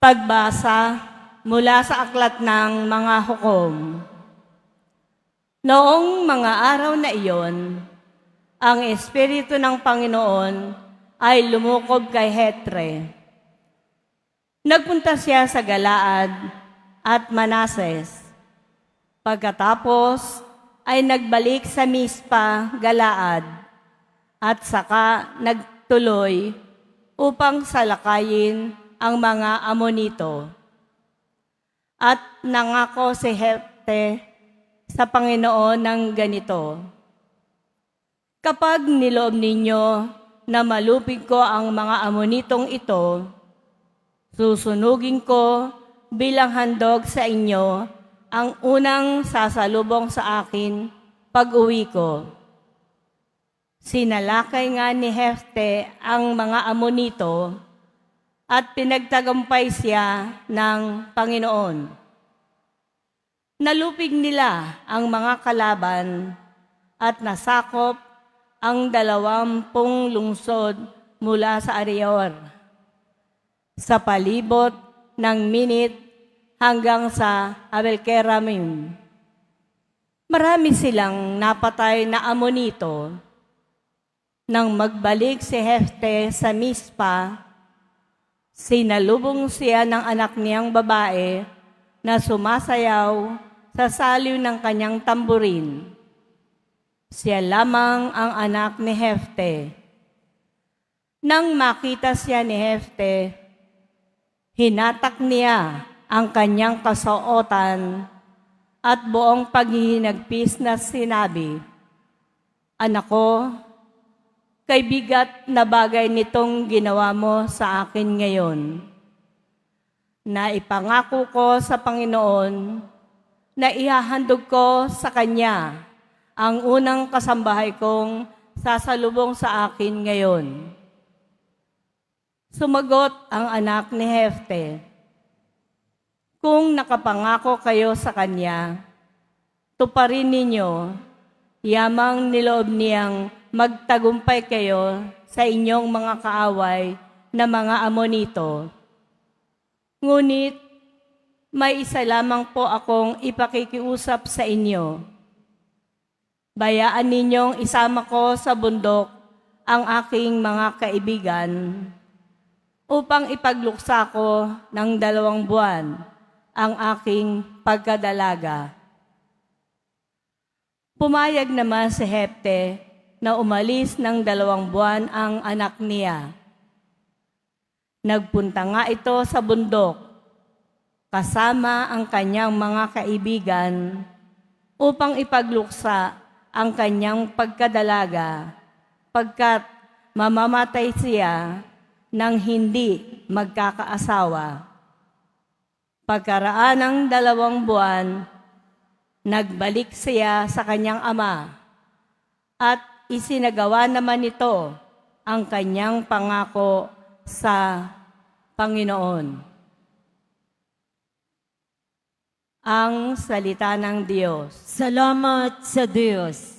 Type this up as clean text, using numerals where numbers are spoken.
Pagbasa mula sa aklat ng mga hukom. Noong mga araw na iyon, ang Espiritu ng Panginoon ay lumukob kay Hetre. Nagpunta siya sa Galaad at Manases. Pagkatapos ay nagbalik sa Mispa, Galaad, at saka nagtuloy upang salakayin ang mga Amonito. At nangako si Hetre sa Panginoon ng ganito: kapag niloob ninyo na malupig ko ang mga Amonitong ito, susunugin ko bilang handog sa inyo ang unang sasalubong sa akin pag-uwi ko. Sinalakay nga ni Hetre ang mga Amonito at pinagtagumpay siya ng Panginoon. Nalupig nila ang mga kalaban at nasakop ang 20 lungsod mula sa Arior, sa palibot ng Minit hanggang sa Abel-keramim. Marami silang napatay na Amonito. Nang magbalik si Hetre sa Mispa, sinalubong siya ng anak niyang babae na sumasayaw sa saliw ng kanyang tamburin. Siya lamang ang anak ni Hetre. Nang makita siya ni Hetre, hinatak niya ang kanyang kasuotan at buong paghihinagpis na sinabi, "Anak ko, kay bigat na bagay nitong ginawa mo sa akin ngayon. Naipangako ko sa Panginoon na ihahandog ko sa Kanya ang unang kasambahay kong sasalubong sa akin ngayon." Sumagot ang anak ni Hetre, "Kung nakapangako kayo sa Kanya, tuparin ninyo, yamang niloob niyang magtagumpay kayo sa inyong mga kaaway na mga Amonito. Ngunit may isa lamang po akong ipakikiusap sa inyo. Bayaan ninyong isama ko sa bundok ang aking mga kaibigan upang ipagluksa ko ng 2 buwan ang aking pagkadalaga." Pumayag naman si Hetre na umalis ng 2 buwan ang anak niya. Nagpunta nga ito sa bundok kasama ang kanyang mga kaibigan upang ipagluksa ang kanyang pagkadalaga, pagkat mamamatay siya nang hindi magkakaasawa. Pagkaraan ng 2 buwan, nagbalik siya sa kanyang ama at isinagawa naman nito ang kanyang pangako sa Panginoon. Ang salita ng Diyos. Salamat sa Diyos.